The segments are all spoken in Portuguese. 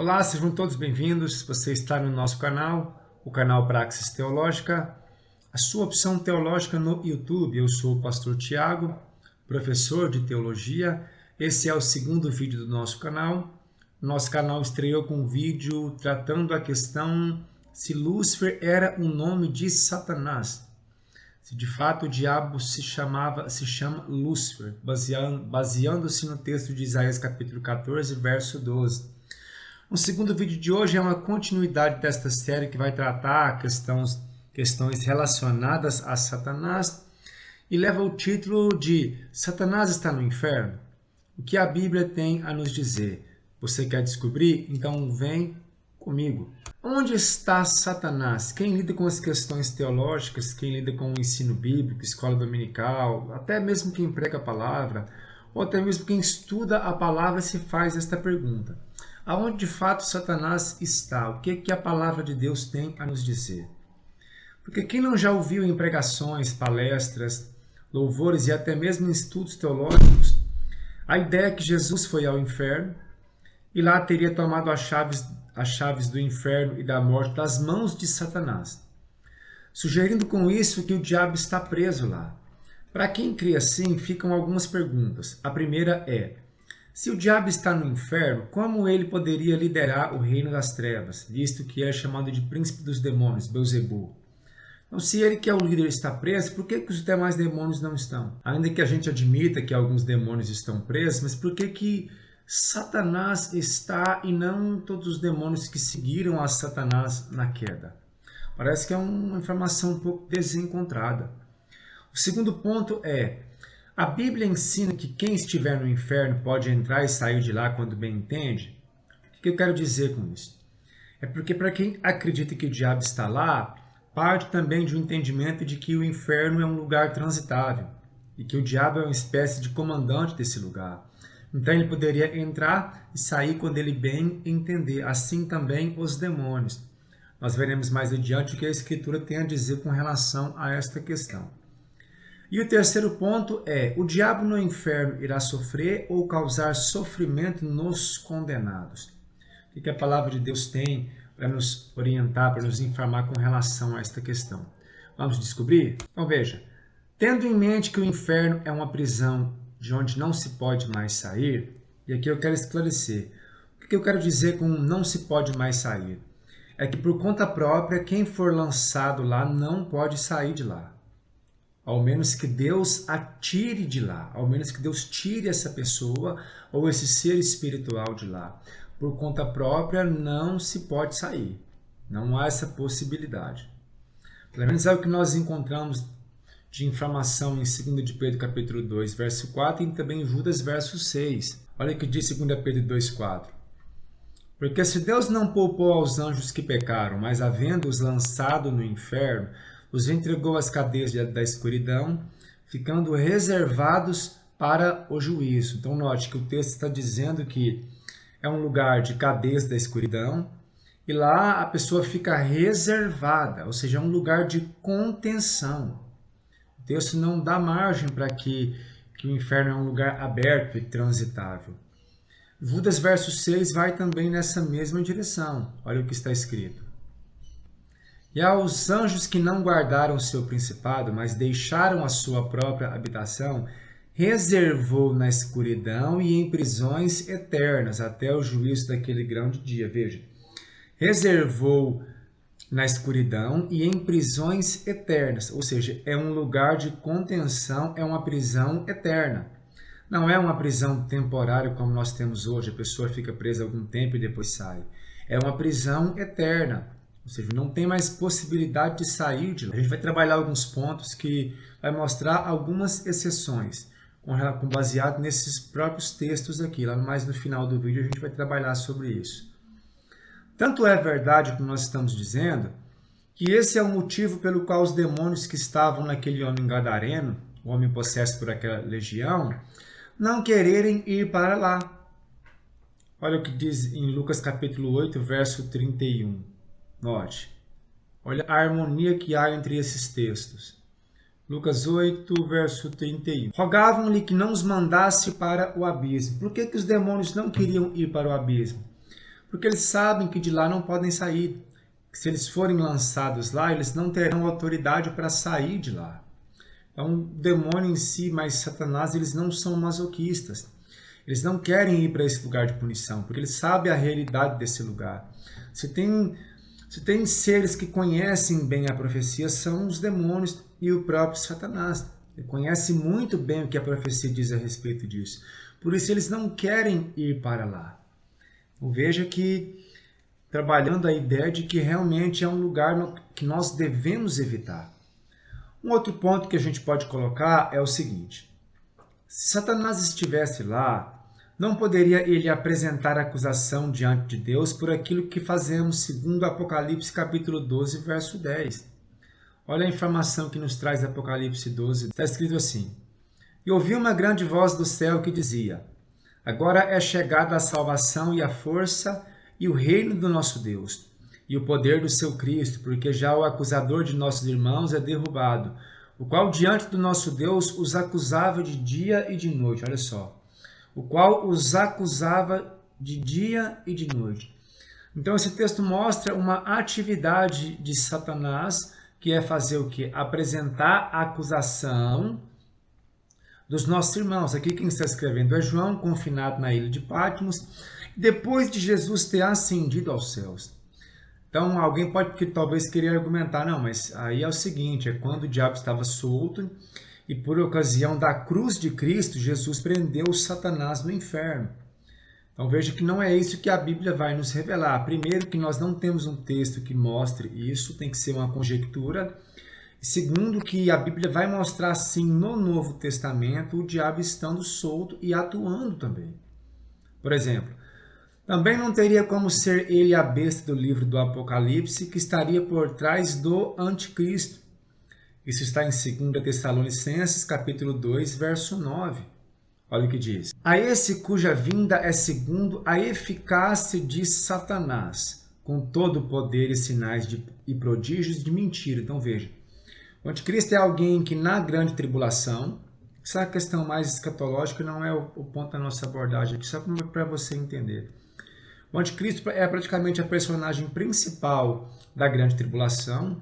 Olá, sejam todos bem-vindos. Você está no nosso canal, o canal Praxis Teológica, a sua opção teológica no YouTube. Eu sou o pastor Tiago, professor de teologia. Esse é o segundo vídeo do nosso canal. Nosso canal estreou com um vídeo tratando a questão se Lúcifer era um nome de Satanás. Se de fato o diabo se chama Lúcifer, baseando-se no texto de Isaías capítulo 14, verso 12. O segundo vídeo de hoje é uma continuidade desta série que vai tratar questões relacionadas a Satanás e leva o título de Satanás está no inferno? O que a Bíblia tem a nos dizer? Você quer descobrir? Então vem comigo. Onde está Satanás? Quem lida com as questões teológicas, quem lida com o ensino bíblico, escola dominical, até mesmo quem prega a palavra, ou até mesmo quem estuda a palavra se faz esta pergunta. Aonde de fato Satanás está? O que a palavra de Deus tem a nos dizer? Porque quem não já ouviu em pregações, palestras, louvores e até mesmo em estudos teológicos, a ideia é que Jesus foi ao inferno e lá teria tomado as chaves do inferno e da morte das mãos de Satanás, sugerindo com isso que o diabo está preso lá. Para quem crê assim, ficam algumas perguntas. A primeira é: se o diabo está no inferno, como ele poderia liderar o reino das trevas, visto que é chamado de príncipe dos demônios, Beelzebul? Então, se ele que é o líder está preso, por que os demais demônios não estão? Ainda que a gente admita que alguns demônios estão presos, mas por que Satanás está e não todos os demônios que seguiram a Satanás na queda? Parece que é uma informação um pouco desencontrada. O segundo ponto é: a Bíblia ensina que quem estiver no inferno pode entrar e sair de lá quando bem entende? O que eu quero dizer com isso? É porque para quem acredita que o diabo está lá, parte também de um entendimento de que o inferno é um lugar transitável e que o diabo é uma espécie de comandante desse lugar. Então ele poderia entrar e sair quando ele bem entender. Assim também os demônios. Nós veremos mais adiante o que a Escritura tem a dizer com relação a esta questão. E o terceiro ponto é: o diabo no inferno irá sofrer ou causar sofrimento nos condenados? O que a palavra de Deus tem para nos orientar, para nos informar com relação a esta questão? Vamos descobrir? Então veja, tendo em mente que o inferno é uma prisão de onde não se pode mais sair, e aqui eu quero esclarecer. O que eu quero dizer com não se pode mais sair? É que por conta própria, quem for lançado lá não pode sair de lá. Ao menos que Deus a tire de lá, ao menos que Deus tire essa pessoa ou esse ser espiritual de lá. Por conta própria não se pode sair. Não há essa possibilidade. Pelo menos é o que nós encontramos de informação em 2 de Pedro capítulo 2, verso 4 e também em Judas, verso 6. Olha o que diz 2 Pedro 2, 4. Porque se Deus não poupou aos anjos que pecaram, mas havendo-os lançado no inferno, os entregou às cadeias da escuridão, ficando reservados para o juízo. Então note que o texto está dizendo que é um lugar de cadeias da escuridão, e lá a pessoa fica reservada, ou seja, é um lugar de contenção. O texto não dá margem para que o inferno é um lugar aberto e transitável. Judas verso 6 vai também nessa mesma direção. Olha o que está escrito. E aos anjos que não guardaram o seu principado, mas deixaram a sua própria habitação, reservou na escuridão e em prisões eternas, até o juízo daquele grande dia. Veja, reservou na escuridão e em prisões eternas, ou seja, é um lugar de contenção, é uma prisão eterna. Não é uma prisão temporária como nós temos hoje, a pessoa fica presa algum tempo e depois sai. É uma prisão eterna, ou seja, não tem mais possibilidade de sair de lá. A gente vai trabalhar alguns pontos que vai mostrar algumas exceções, baseado nesses próprios textos aqui. Lá mais no final do vídeo a gente vai trabalhar sobre isso. Tanto é verdade, como nós estamos dizendo, que esse é o motivo pelo qual os demônios que estavam naquele homem gadareno, o homem possesso por aquela legião, não quererem ir para lá. Olha o que diz em Lucas capítulo 8, verso 31. Note. Olha a harmonia que há entre esses textos. Lucas 8, verso 31. Rogavam-lhe que não os mandasse para o abismo. Por que os demônios não queriam ir para o abismo? porque eles sabem que de lá não podem sair. Que se eles forem lançados lá, eles não terão autoridade para sair de lá. Então, o demônio em si, mas Satanás, eles não são masoquistas. Eles não querem ir para esse lugar de punição, porque eles sabem a realidade desse lugar. Se tem seres que conhecem bem a profecia, são os demônios e o próprio Satanás. Ele conhece muito bem o que a profecia diz a respeito disso. Por isso, eles não querem ir para lá. Então, veja que, trabalhando a ideia de que realmente é um lugar que nós devemos evitar. Um outro ponto que a gente pode colocar é o seguinte. Se Satanás estivesse lá, não poderia ele apresentar acusação diante de Deus por aquilo que fazemos segundo Apocalipse capítulo 12, verso 10. Olha a informação que nos traz Apocalipse 12. Está escrito assim: E ouvi uma grande voz do céu que dizia: Agora é chegada a salvação e a força e o reino do nosso Deus, e o poder do seu Cristo, porque já o acusador de nossos irmãos é derrubado, o qual diante do nosso Deus os acusava de dia e de noite. Olha só. O qual os acusava de dia e de noite. Então esse texto mostra uma atividade de Satanás, que é fazer o quê? Apresentar a acusação dos nossos irmãos. Aqui quem está escrevendo é João, confinado na ilha de Patmos, depois de Jesus ter ascendido aos céus. Então alguém pode talvez querer argumentar, não, mas aí é o seguinte, é quando o diabo estava solto e por ocasião da cruz de Cristo, Jesus prendeu Satanás no inferno. Então veja que não é isso que a Bíblia vai nos revelar. Primeiro, que nós não temos um texto que mostre isso, tem que ser uma conjectura. Segundo, que a Bíblia vai mostrar sim no Novo Testamento o diabo estando solto e atuando também. Por exemplo, também não teria como ser ele a besta do livro do Apocalipse que estaria por trás do anticristo. Isso está em 2 Tessalonicenses, capítulo 2, verso 9. Olha o que diz. A esse cuja vinda é segundo a eficácia de Satanás, com todo o poder e sinais e prodígios de mentira. Então veja, o anticristo é alguém que na grande tribulação, essa é a questão mais escatológica, não é o ponto da nossa abordagem aqui, só para você entender. O anticristo é praticamente a personagem principal da grande tribulação,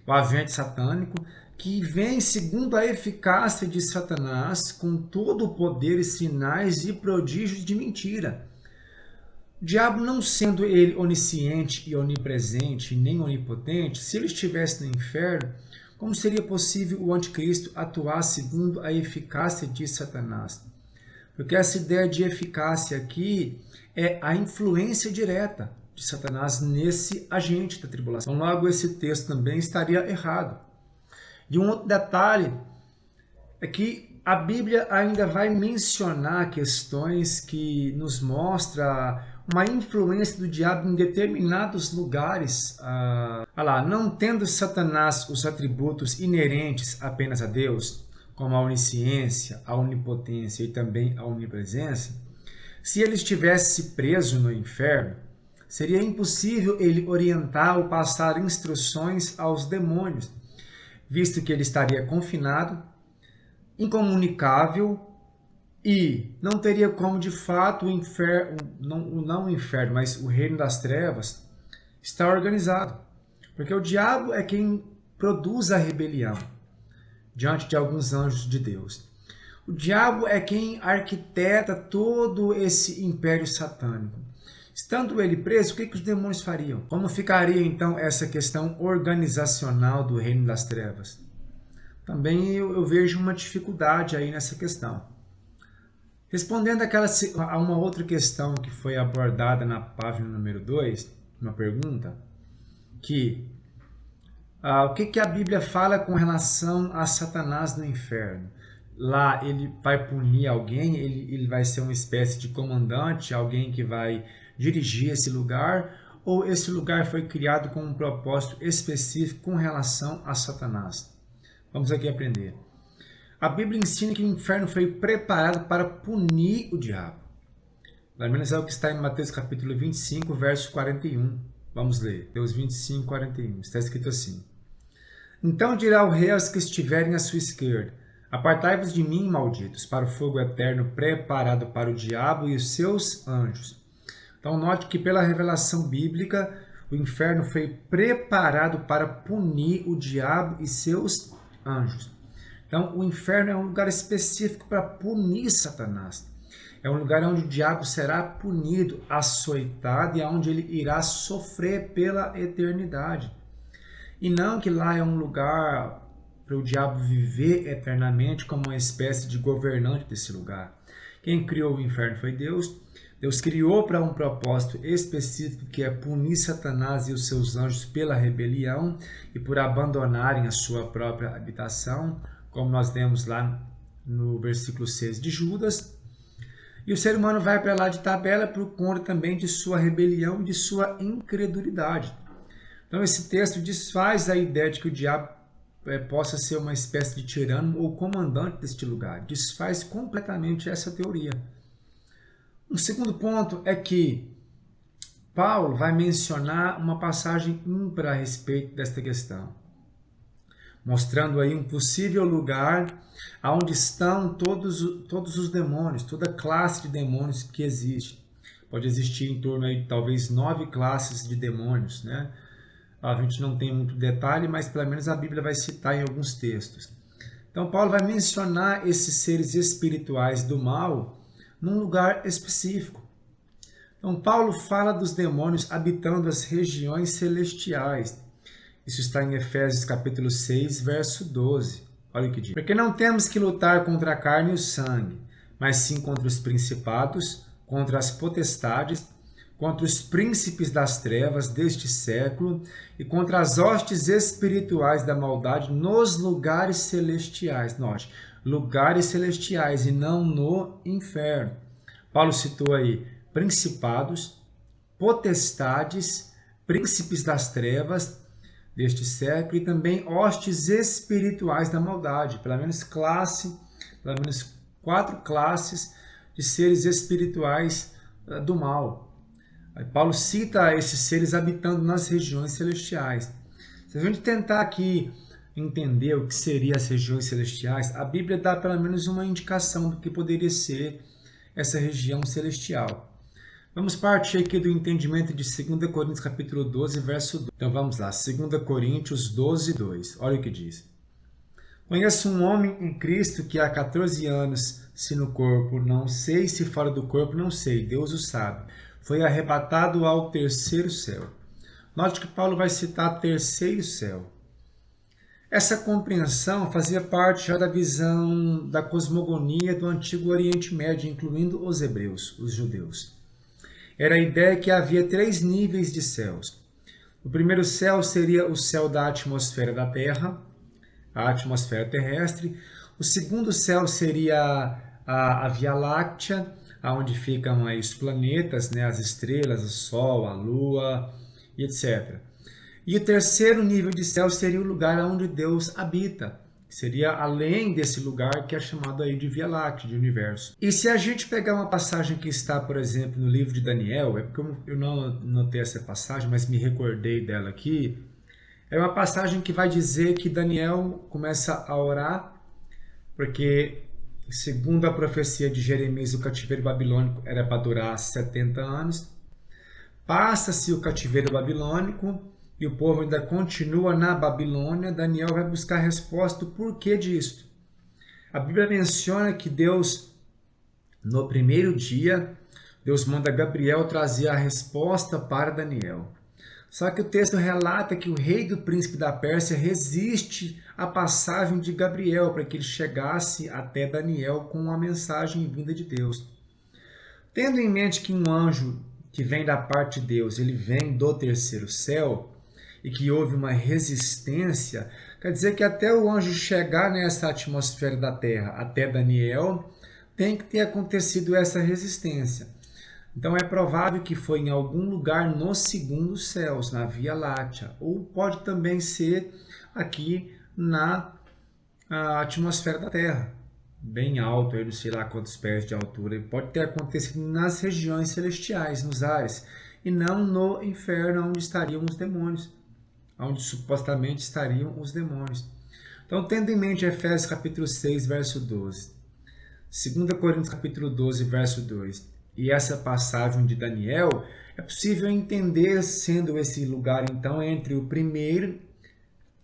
o agente satânico, que vem segundo a eficácia de Satanás, com todo o poder e sinais e prodígios de mentira. O diabo, não sendo ele onisciente e onipresente, nem onipotente, se ele estivesse no inferno, como seria possível o anticristo atuar segundo a eficácia de Satanás? Porque essa ideia de eficácia aqui é a influência direta de Satanás nesse agente da tribulação. Então, logo, esse texto também estaria errado. E um outro detalhe é que a Bíblia ainda vai mencionar questões que nos mostram uma influência do diabo em determinados lugares. Não tendo Satanás os atributos inerentes apenas a Deus, como a onisciência, a onipotência e também a onipresença, se ele estivesse preso no inferno, seria impossível ele orientar ou passar instruções aos demônios, visto que ele estaria confinado, incomunicável e não teria como de fato o inferno, não o inferno, mas o reino das trevas estar organizado. Porque o diabo é quem produz a rebelião diante de alguns anjos de Deus. O diabo é quem arquiteta todo esse império satânico. Estando ele preso, o que os demônios fariam? Como ficaria então essa questão organizacional do reino das trevas? Também eu vejo uma dificuldade aí nessa questão. Respondendo a uma outra questão que foi abordada na página número 2, uma pergunta, o que a Bíblia fala com relação a Satanás no inferno? Lá ele vai punir alguém, ele vai ser uma espécie de comandante, alguém que vai dirigir esse lugar, ou esse lugar foi criado com um propósito específico com relação a Satanás? Vamos aqui aprender. A Bíblia ensina que o inferno foi preparado para punir o diabo. Pelo menos é o que está em Mateus capítulo 25, verso 41. Vamos ler. Mateus 25, 41. Está escrito assim. Então dirá o rei aos que estiverem à sua esquerda: Apartai-vos de mim, malditos, para o fogo eterno preparado para o diabo e os seus anjos. Então note que pela revelação bíblica, o inferno foi preparado para punir o diabo e seus anjos. Então o inferno é um lugar específico para punir Satanás. É um lugar onde o diabo será punido, açoitado e onde ele irá sofrer pela eternidade. E não que lá é um lugar para o diabo viver eternamente como uma espécie de governante desse lugar. Quem criou o inferno foi Deus. Deus criou para um propósito específico, que é punir Satanás e os seus anjos pela rebelião e por abandonarem a sua própria habitação, como nós lemos lá no versículo 6 de Judas. E o ser humano vai para lá de tabela por conta também de sua rebelião e de sua incredulidade. Então esse texto desfaz a ideia de que o diabo possa ser uma espécie de tirano ou comandante deste lugar. Desfaz completamente essa teoria. Um segundo ponto é que Paulo vai mencionar uma passagem ímpar a respeito desta questão, mostrando aí um possível lugar onde estão todos os demônios, toda classe de demônios que existe. Pode existir em torno aí talvez 9 classes de demônios, né? A gente não tem muito detalhe, mas pelo menos a Bíblia vai citar em alguns textos. Então Paulo vai mencionar esses seres espirituais do mal num lugar específico. Então Paulo fala dos demônios habitando as regiões celestiais. Isso está em Efésios capítulo 6, verso 12. Olha o que diz. Porque não temos que lutar contra a carne e o sangue, mas sim contra os principados, contra as potestades, contra os príncipes das trevas deste século e contra as hostes espirituais da maldade nos lugares celestiais. Note, lugares celestiais e não no inferno. Paulo citou aí principados, potestades, príncipes das trevas deste século e também hostes espirituais da maldade. Pelo menos 4 classes de seres espirituais do mal. Paulo cita esses seres habitando nas regiões celestiais. Se a gente tentar aqui entender o que seriam as regiões celestiais, a Bíblia dá pelo menos uma indicação do que poderia ser essa região celestial. Vamos partir aqui do entendimento de 2 Coríntios capítulo 12, verso 2. Então vamos lá, 2 Coríntios 12, 2. Olha o que diz. Conheço um homem em Cristo que há 14 anos, se no corpo não sei, se fora do corpo não sei, Deus o sabe. Foi arrebatado ao terceiro céu. Note que Paulo vai citar terceiro céu. Essa compreensão fazia parte já da visão da cosmogonia do Antigo Oriente Médio, incluindo os hebreus, os judeus. Era a ideia que havia 3 níveis de céus. O primeiro céu seria o céu da atmosfera da Terra, a atmosfera terrestre. O segundo céu seria a Via Láctea, onde ficam aí os planetas, né, as estrelas, o Sol, a Lua, e etc. E o terceiro nível de céu seria o lugar onde Deus habita. Seria além desse lugar que é chamado aí de Via Láctea, de universo. E se a gente pegar uma passagem que está, por exemplo, no livro de Daniel, é porque eu não notei essa passagem, mas me recordei dela aqui, é uma passagem que vai dizer que Daniel começa a orar, porque segundo a profecia de Jeremias, o cativeiro babilônico era para durar 70 anos. Passa-se o cativeiro babilônico e o povo ainda continua na Babilônia. Daniel vai buscar a resposta do porquê disso. A Bíblia menciona que Deus, no primeiro dia, Deus manda Gabriel trazer a resposta para Daniel. Só que o texto relata que o rei do príncipe da Pérsia resiste à passagem de Gabriel para que ele chegasse até Daniel com a mensagem vinda de Deus. Tendo em mente que um anjo que vem da parte de Deus, ele vem do terceiro céu, e que houve uma resistência, quer dizer que até o anjo chegar nessa atmosfera da Terra, até Daniel, tem que ter acontecido essa resistência. Então é provável que foi em algum lugar nos segundos céus, na Via Láctea, ou pode também ser aqui na atmosfera da Terra, bem alto, eu não sei lá quantos pés de altura. Pode ter acontecido nas regiões celestiais, nos ares, e não no inferno, onde estariam os demônios, onde supostamente estariam os demônios. Então, tendo em mente Efésios capítulo 6, verso 12, 2 Coríntios capítulo 12, verso 2, e essa passagem de Daniel, é possível entender sendo esse lugar, então, entre o primeiro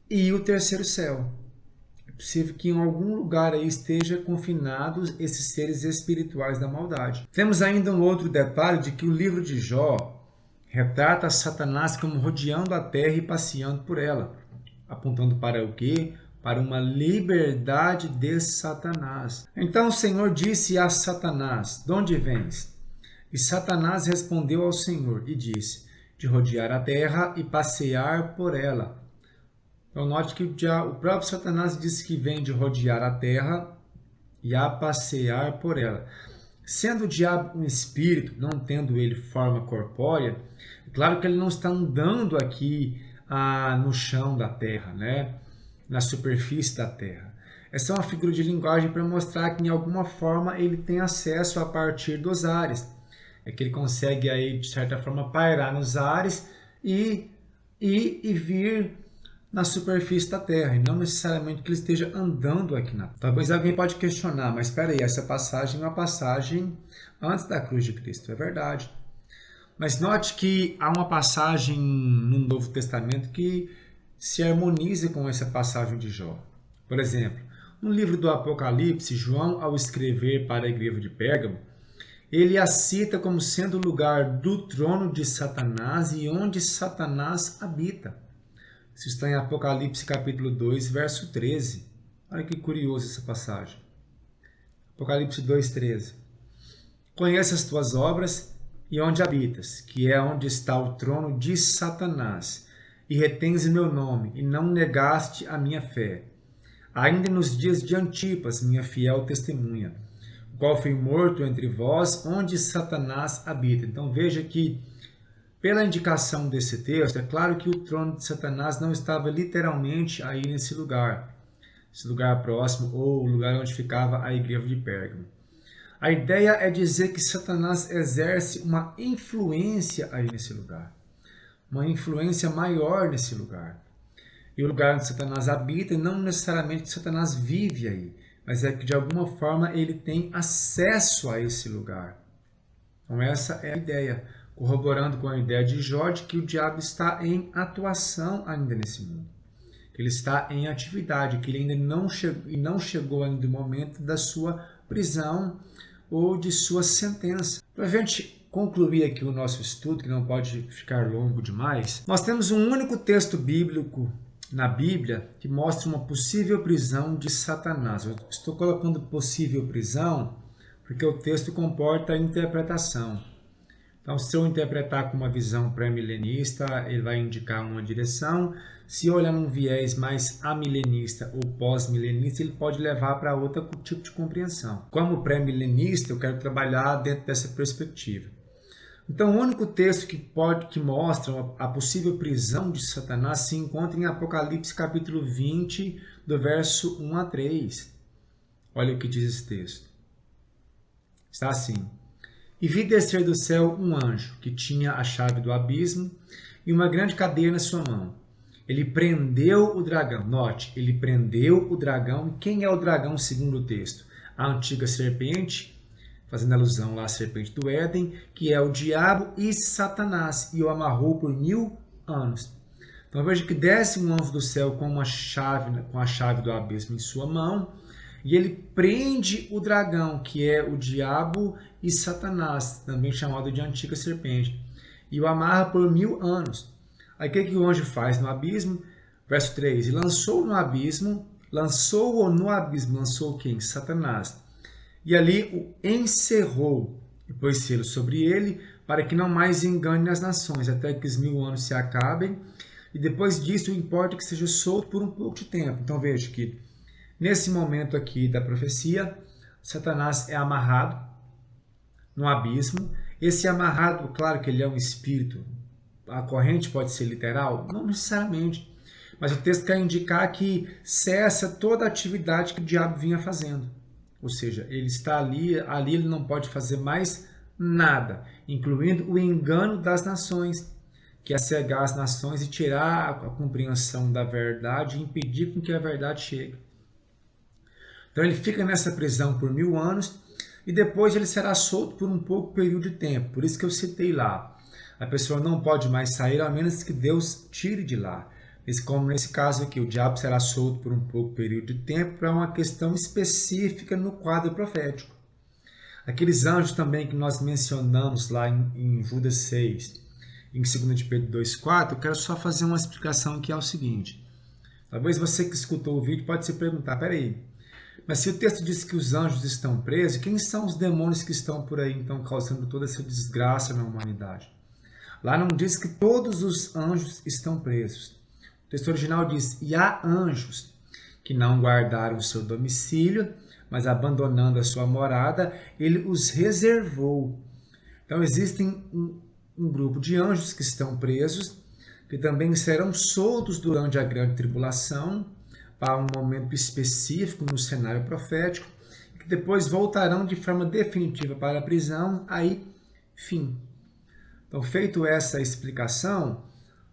e o terceiro céu. É possível que em algum lugar aí esteja confinados esses seres espirituais da maldade. Temos ainda um outro detalhe de que o livro de Jó retrata Satanás como rodeando a terra e passeando por ela, apontando para o quê? Para uma liberdade de Satanás. Então o Senhor disse a Satanás: de onde vens? E Satanás respondeu ao Senhor e disse: de rodear a terra e passear por ela. Então note que o próprio Satanás disse que vem de rodear a terra e a passear por ela. Sendo o diabo um espírito, não tendo ele forma corpórea, é claro que ele não está andando aqui no chão da terra, né? Na superfície da terra. Essa é uma figura de linguagem para mostrar que, em alguma forma, ele tem acesso a partir dos ares. É que ele consegue, aí, de certa forma, pairar nos ares e vir na superfície da terra, e não necessariamente que ele esteja andando aqui na terra. Talvez alguém pode questionar, mas espera aí, essa passagem é uma passagem antes da cruz de Cristo, é verdade. Mas note que há uma passagem no Novo Testamento que se harmoniza com essa passagem de Jó. Por exemplo, no livro do Apocalipse, João, ao escrever para a igreja de Pérgamo, ele a cita como sendo o lugar do trono de Satanás e onde Satanás habita. Isso está em Apocalipse capítulo 2, verso 13. Olha que curioso essa passagem. Apocalipse 2, 13. Conhece as tuas obras e onde habitas, que é onde está o trono de Satanás, e retens o meu nome, e não negaste a minha fé. Ainda nos dias de Antipas, minha fiel testemunha, o qual fui morto entre vós, onde Satanás habita. Então veja que, pela indicação desse texto, é claro que o trono de Satanás não estava literalmente aí nesse lugar, esse lugar próximo, ou o lugar onde ficava a igreja de Pérgamo. A ideia é dizer que Satanás exerce uma influência aí nesse lugar, uma influência maior nesse lugar. E o lugar onde Satanás habita, não necessariamente que Satanás vive aí, mas é que de alguma forma ele tem acesso a esse lugar. Então essa é a ideia, corroborando com a ideia de Jó de que o diabo está em atuação ainda nesse mundo. Que ele está em atividade, que ele ainda não chegou ainda o momento da sua prisão ou de sua sentença. Para a gente concluir aqui o nosso estudo, que não pode ficar longo demais, nós temos um único texto bíblico na Bíblia que mostra uma possível prisão de Satanás. Eu estou colocando possível prisão porque o texto comporta a interpretação. Então, se eu interpretar com uma visão pré-milenista, ele vai indicar uma direção. Se eu olhar num viés mais amilenista ou pós-milenista, ele pode levar para outro tipo de compreensão. Como pré-milenista, eu quero trabalhar dentro dessa perspectiva. Então, o único texto que mostra a possível prisão de Satanás se encontra em Apocalipse capítulo 20, do verso 1 a 3. Olha o que diz esse texto. Está assim: e vi descer do céu um anjo, que tinha a chave do abismo e uma grande cadeia na sua mão. Ele prendeu o dragão. Note, ele prendeu o dragão. Quem é o dragão segundo o texto? A antiga serpente, fazendo alusão lá à serpente do Éden, que é o diabo e Satanás, e o amarrou por 1000 anos. Então veja que desce um anjo do céu com a chave do abismo em sua mão, e ele prende o dragão, que é o diabo e Satanás, também chamado de antiga serpente, e o amarra por 1000 anos. Aí o que o anjo faz no abismo? Verso 3, e lançou-o no abismo, lançou quem? Satanás. E ali o encerrou, e pôs selo sobre ele, para que não mais engane as nações, até que os 1000 anos se acabem, e depois disso importa que seja solto por um pouco de tempo. Então veja que, nesse momento aqui da profecia, Satanás é amarrado no abismo. Esse amarrado, claro que ele é um espírito, a corrente pode ser literal? Não necessariamente, mas o texto quer indicar que cessa toda a atividade que o diabo vinha fazendo. Ou seja, ele está ali ele não pode fazer mais nada, incluindo o engano das nações, que é cegar as nações e tirar a compreensão da verdade e impedir com que a verdade chegue. Então ele fica nessa prisão por 1000 anos, e depois ele será solto por um pouco período de tempo. Por isso que eu citei lá. A pessoa não pode mais sair a menos que Deus tire de lá. Como nesse caso aqui, o diabo será solto por um pouco período de tempo para uma questão específica no quadro profético. Aqueles anjos também que nós mencionamos lá em Judas 6, em 2 de Pedro 2,4, eu quero só fazer uma explicação que é o seguinte. Talvez você que escutou o vídeo pode se perguntar, peraí, mas se o texto diz que os anjos estão presos, quem são os demônios que estão por aí, então, causando toda essa desgraça na humanidade? Lá não diz que todos os anjos estão presos. O texto original diz, e há anjos que não guardaram o seu domicílio, mas abandonando a sua morada, ele os reservou. Então existem um grupo de anjos que estão presos, que também serão soltos durante a grande tribulação, para um momento específico no cenário profético, que depois voltarão de forma definitiva para a prisão, aí, fim. Então, feito essa explicação,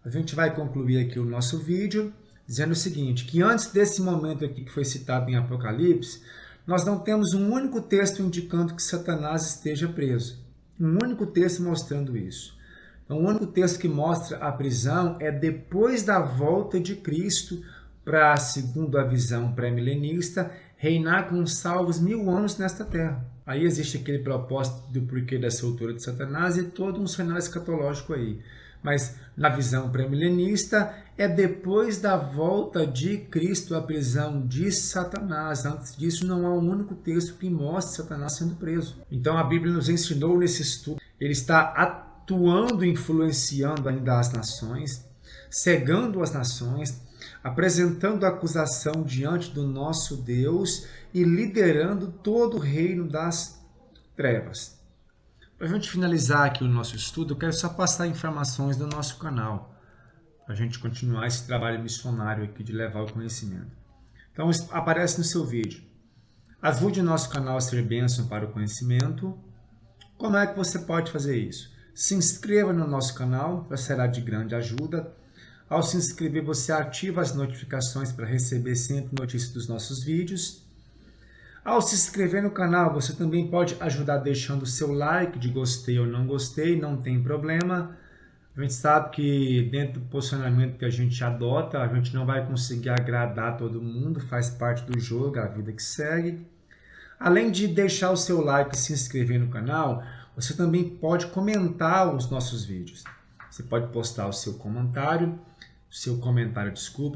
a gente vai concluir aqui o nosso vídeo, dizendo o seguinte, que antes desse momento aqui que foi citado em Apocalipse, nós não temos um único texto indicando que Satanás esteja preso. Um único texto mostrando isso. Então, o único texto que mostra a prisão é depois da volta de Cristo, para, segundo a visão pré-milenista, reinar com os salvos 1000 anos nesta terra. Aí existe aquele propósito do porquê da soltura de Satanás e todo um cenário escatológico aí. Mas na visão pré-milenista é depois da volta de Cristo a prisão de Satanás. Antes disso não há um único texto que mostre Satanás sendo preso. Então a Bíblia nos ensinou nesse estudo, ele está atuando, influenciando ainda as nações, cegando as nações, apresentando acusação diante do nosso Deus e liderando todo o reino das trevas. Para a gente finalizar aqui o nosso estudo, eu quero só passar informações do nosso canal, para a gente continuar esse trabalho missionário aqui de levar o conhecimento. Então, aparece no seu vídeo. Ajude o nosso canal a ser bênção para o conhecimento. Como é que você pode fazer isso? Se inscreva no nosso canal, será de grande ajuda. Ao se inscrever, você ativa as notificações para receber sempre notícias dos nossos vídeos. Ao se inscrever no canal, você também pode ajudar deixando o seu like de gostei ou não gostei, não tem problema. A gente sabe que dentro do posicionamento que a gente adota, a gente não vai conseguir agradar todo mundo, faz parte do jogo, a vida que segue. Além de deixar o seu like e se inscrever no canal, você também pode comentar os nossos vídeos. Você pode postar o seu comentário.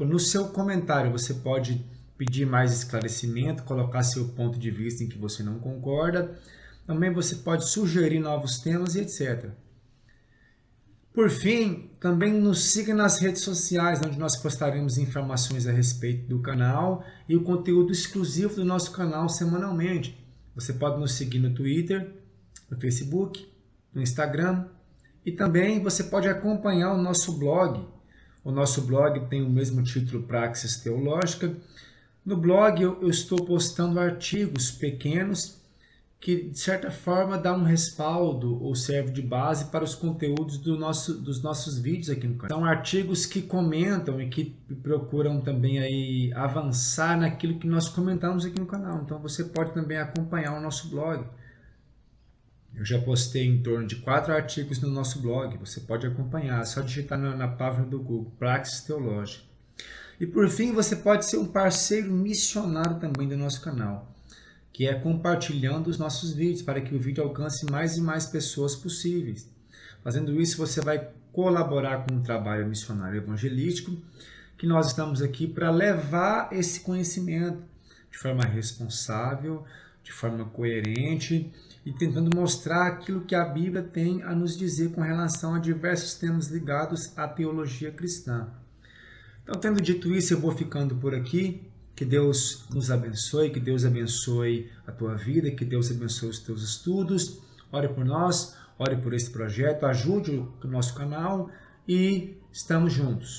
No seu comentário você pode pedir mais esclarecimento, colocar seu ponto de vista em que você não concorda. Também você pode sugerir novos temas e etc. Por fim, também nos siga nas redes sociais, onde nós postaremos informações a respeito do canal e o conteúdo exclusivo do nosso canal semanalmente. Você pode nos seguir no Twitter, no Facebook, no Instagram e também você pode acompanhar o nosso blog. O nosso blog tem o mesmo título, Praxis Teológica. No blog eu estou postando artigos pequenos que, de certa forma, dão um respaldo ou serve de base para os conteúdos dos nossos vídeos aqui no canal. São artigos que comentam e que procuram também aí avançar naquilo que nós comentamos aqui no canal. Então você pode também acompanhar o nosso blog. Eu já postei em torno de 4 artigos no nosso blog, você pode acompanhar, é só digitar na página do Google, Praxis Teológica. E por fim, você pode ser um parceiro missionário também do nosso canal, que é compartilhando os nossos vídeos, para que o vídeo alcance mais e mais pessoas possíveis. Fazendo isso, você vai colaborar com um trabalho missionário evangelístico, que nós estamos aqui para levar esse conhecimento de forma responsável, de forma coerente, e tentando mostrar aquilo que a Bíblia tem a nos dizer com relação a diversos temas ligados à teologia cristã. Então, tendo dito isso, eu vou ficando por aqui. Que Deus nos abençoe, que Deus abençoe a tua vida, que Deus abençoe os teus estudos. Ore por nós, ore por esse projeto, ajude o nosso canal e estamos juntos.